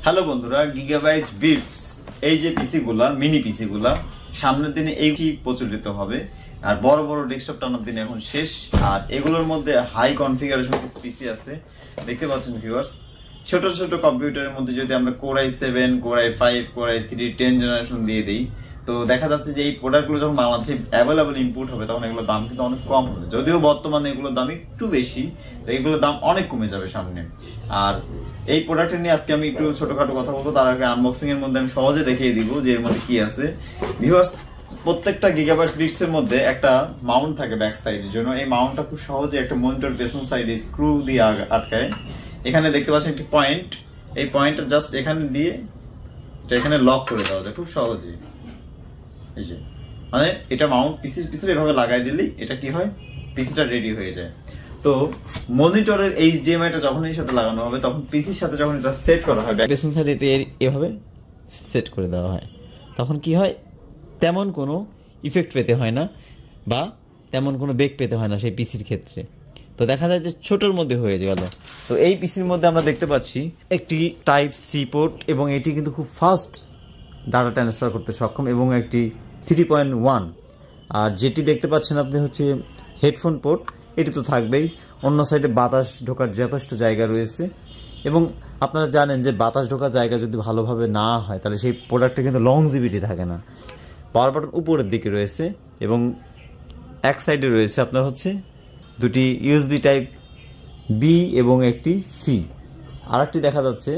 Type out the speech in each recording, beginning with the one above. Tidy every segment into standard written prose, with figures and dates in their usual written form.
Hello বন্ধুরা, gigabyte bricks এই যে পিসিগুলা মিনি পিসিগুলা সামনের দিনে এইটি প্রচলিত হবে আর বড় বড় ডেস্কটপ টানার দিন এখন শেষ। আর এগুলোর মধ্যে হাই কনফিগারেশন কিছু পিসি আছে, দেখতে পাচ্ছেন ভিউয়ার্স। ছোট ছোট কম্পিউটারের মধ্যে যদি আমরা Core i7, Core i5, Core i3 10 generation দিয়ে দিই, তো দেখা যাচ্ছে যে এই প্রোডাক্টগুলো যখন বাংলাদেশে অ্যাভেলেবল ইম্পোর্ট হবে তখন এগুলোর দাম কিন্তু অনেক কম হবে। যদিও বর্তমানে এগুলোর দাম একটু বেশি, তো এগুলোর দাম অনেক কমে যাবে সামনে। আর এই প্রোডাক্ট নিয়ে আজকে আমি একটু ছোটখাটো কথা বলবো। তার আগে আনবক্সিং এর মধ্যে আমি সহজে দেখিয়ে দিব যে এর মধ্যে কি আছে। ভিউয়ার্স, প্রত্যেকটা গিগাবাইট ব্রিক্স এর মধ্যে একটা মাউন্ট থাকে ব্যাক সাইডের জন্য। এই মাউন্টটা খুব সহজে একটা মনিটর পেছন সাইডে স্ক্রু দিয়ে আটকায়। এখানে দেখতে পাচ্ছেন একটি পয়েন্ট, এই পয়েন্টটা জাস্ট এখানে দিয়ে এখানে লক করে দেওয়া যায় খুব সহজেই। এই যে মানে এটা মাউন্ট পিসির পিছনে এভাবে লাগাই দিলেই এটা কি হয়, পিসিটা রেডি হয়ে যায়। তো মনিটরের HDMI টা যখন এর সাথে লাগানো হবে তখন পিসির সাথে যখন এটা সেট করা হয় পেছন সাইডে এটা এভাবে সেট করে দেওয়া হয়, তখন কি হয় তেমন কোনো ইফেক্ট পেতে হয় না বা তেমন কোনো বেগ পেতে হয় না সেই পিসির ক্ষেত্রে। তো দেখা যায় যে ছোটোর মধ্যে হয়ে গেল। তো এই পিসির মধ্যে আমরা দেখতে পাচ্ছি একটি টাইপ সি পোর্ট এবং এটি কিন্তু খুব ফাস্ট ডাটা ট্রান্সফার করতে সক্ষম এবং একটি 3.1। আর যেটি দেখতে পাচ্ছেন আপনি হচ্ছে হেডফোন পোর্ট, এটি তো থাকবেই। অন্য সাইডে বাতাস ঢোকার যথেষ্ট জায়গা রয়েছে এবং আপনারা জানেন যে বাতাস ঢোকার জায়গা যদি ভালোভাবে না হয় তাহলে সেই প্রোডাক্টে কিন্তু লংজিভিটি থাকে না। পাওয়ার বাটন উপরের দিকে রয়েছে এবং এক সাইডে রয়েছে আপনার হচ্ছে দুটি USB টাইপ বি এবং একটি সি। আরেকটি দেখা যাচ্ছে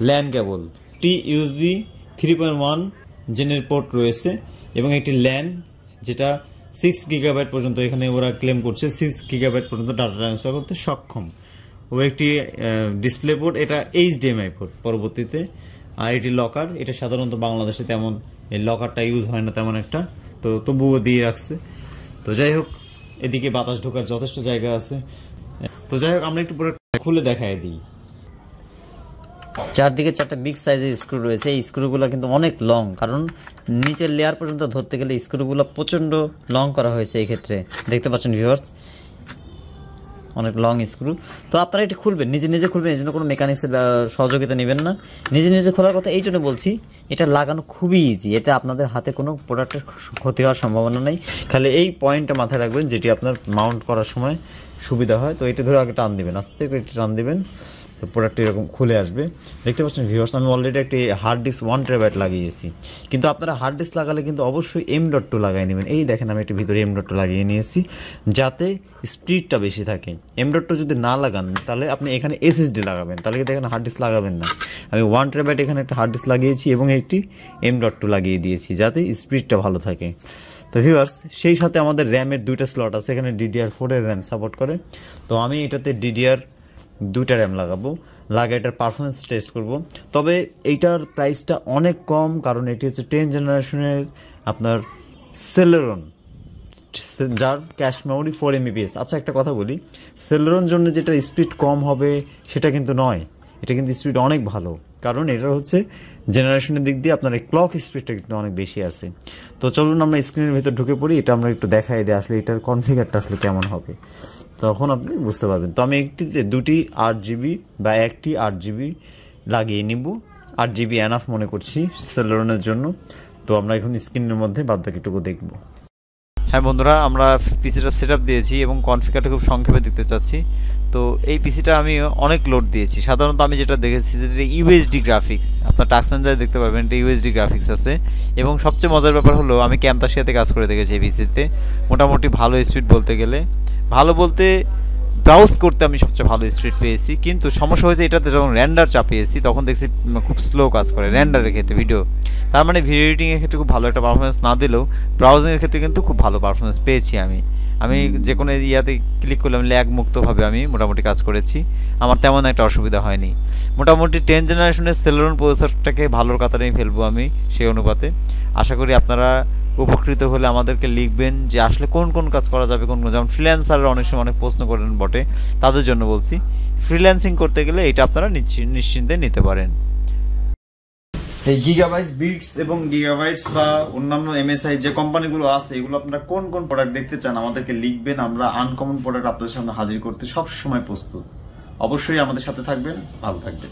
ল্যান কেবল, একটি USB 3.1 জেনের পোর্ট রয়েছে এবং একটি ল্যান যেটা 6 গিগাবাইট পর্যন্ত, এখানে ওরা ক্লেম করছে 6 গিগাবাইট পর্যন্ত ডাটা ট্রান্সফার করতে সক্ষম। ও একটি ডিসপ্লে পোর্ট, এটা HDMI পোর্ট পরবর্তীতে। আর এটি লকার, এটা সাধারণত বাংলাদেশে তেমন এই লকারটা ইউজ হয় না তেমন একটা, তো তবুও দিয়ে রাখছে। তো যাই হোক, এদিকে বাতাস ঢোকার যথেষ্ট জায়গা আছে। তো যাই হোক, আমরা একটু পরে খুলে দেখাই দিই। চারদিকে চারটা বিগ সাইজের স্ক্রু রয়েছে। এই স্ক্রুগুলো কিন্তু অনেক লং, কারণ নিচের লেয়ার পর্যন্ত ধরতে গেলে স্ক্রুগুলো প্রচণ্ড লং করা হয়েছে। এই ক্ষেত্রে দেখতে পাচ্ছেন ভিউয়ার্স, অনেক লং স্ক্রু। তো আপনারা এটি খুলবেন, নিজে নিজে খুলবেন, এই জন্য কোনো মেকানিক্সের সহযোগিতা নেবেন না। নিজে নিজে খোলার কথা এই জন্য বলছি, এটা লাগানো খুবই ইজি। এতে আপনাদের হাতে কোনো প্রোডাক্টের ক্ষতি হওয়ার সম্ভাবনা নেই। খালি এই পয়েন্টটা মাথায় রাখবেন যেটি আপনার মাউন্ট করার সময় সুবিধা হয়। তো এটি ধরে আগে টান দিবেন, আস্তে করে এটি টান দিবেন, তো প্রোডাক্টটি এরকম খুলে আসবে। দেখতে পাচ্ছেন ভিউয়ার্স, আমি অলরেডি একটি হার্ড ডিস্ক 1 টেরাবাইট লাগিয়েছি। কিন্তু আপনারা হার্ড ডিস্ক লাগালে কিন্তু অবশ্যই M.2 লাগিয়ে নেবেন। এই দেখেন আমি একটি ভিতরে M.2 লাগিয়ে নিয়েছি যাতে স্পিডটা বেশি থাকে। M.2 যদি না লাগান তাহলে আপনি এখানে SSD লাগাবেন, তাহলে কিন্তু এখানে হার্ড ডিস্ক লাগাবেন না। আমি 1 টেরাবাইট এখানে একটা হার্ড ডিস্ক লাগিয়েছি এবং একটি M.2 লাগিয়ে দিয়েছি যাতে স্পিডটা ভালো থাকে। তো ভিউয়ার্স, সেই সাথে আমাদের র্যামের 2টা স্লট আছে, এখানে DDR4 এর র্যাম সাপোর্ট করে। তো আমি এটাতে DDR2টা র্যাম লাগাবো, এটার পারফরমেন্স টেস্ট করব। তবে এইটার প্রাইসটা অনেক কম, কারণ এটি হচ্ছে 10 জেনারেশনের আপনার সেলেরন, যার ক্যাশ মেমোরি 4 MB। আচ্ছা, একটা কথা বলি, সেলেরন জন্য যেটা স্পিড কম হবে সেটা কিন্তু নয়, এটা কিন্তু স্পিড অনেক ভালো, কারণ এটা হচ্ছে জেনারেশনের দিক দিয়ে আপনার এই ক্লক স্পিডটা কিন্তু অনেক বেশি আছে। তো চলুন আমরা স্ক্রিনের ভিতর ঢুকে পড়ি, এটা আমরা একটু দেখাই দিই আসলে এটার কনফিগারটা আসলে কেমন হবে, তখন আপনি বুঝতে পারবেন। তো আমি একটিতে 2টি 8GB বা একটি 8GB লাগিয়ে নিব। 8GB এনাফ মনে করছি সেলেরনের জন্য। তো আমরা এখন স্ক্রিনের মধ্যে বাদবাকিটুকু দেখব। হ্যাঁ বন্ধুরা, আমরা পিসিটা সেট আপ দিয়েছি এবং কনফিগারটা খুব সংক্ষেপে দেখতে চাচ্ছি। তো এই পিসিটা আমি অনেক লোড দিয়েছি। সাধারণত আমি যেটা দেখেছি যে USD গ্রাফিক্স, আপনার টাস্ক ম্যানেজারে দেখতে পারবেন এটা USD গ্রাফিক্স আছে। এবং সবচেয়ে মজার ব্যাপার হলো আমি ক্যামতাশিয়াতে কাজ করে দেখেছি এই পিসিতে, মোটামুটি ভালো স্পিড বলতে গেলে, ভালো বলতে ব্রাউজ করতে আমি সবচেয়ে ভালো স্পিড পেয়েছি। কিন্তু সমস্যা হয়েছে এটাতে যখন র্যান্ডার চাপিয়েছি তখন দেখছি খুব স্লো কাজ করে র্যান্ডারের ক্ষেত্রে ভিডিও। তার মানে ভিডিও এডিটিংয়ের ক্ষেত্রে খুব ভালো একটা পারফরমেন্স না দিলেও ব্রাউজিংয়ের ক্ষেত্রে কিন্তু খুব ভালো পারফরমেন্স পেয়েছি আমি যে কোনো ইয়াতে ক্লিক করলাম ল্যাগ মুক্তভাবে আমি মোটামুটি কাজ করেছি, আমার তেমন একটা অসুবিধা হয়নি। মোটামুটি 10 জেনারেশনের সেলেরন প্রসেসরটাকে ভালোর কাতারেই ফেলবো আমি সেই অনুপাতে। আশা করি আপনারা উপকৃত হলে আমাদেরকে লিখবেন যে আসলে কোন কোন কাজ করা যাবে, কোন কোন, যেমন ফ্রিল্যান্সাররা অনেক সময় অনেক প্রশ্ন করেন বটে, তাদের জন্য বলছি ফ্রিল্যান্সিং করতে গেলে এটা আপনারা নিশ্চিন্তে নিতে পারেন। এই গিগাবাইট ব্রিক্স এবং গিগাবাইটস বা অন্যান্য MSI যে কোম্পানিগুলো আছে, এগুলো আপনারা কোন কোন প্রোডাক্ট দেখতে চান আমাদেরকে লিখবেন। আমরা আনকমন প্রোডাক্ট আপনাদের সামনে হাজির করতে সব সময় প্রস্তুত। অবশ্যই আমাদের সাথে থাকবেন, ভালো থাকবেন।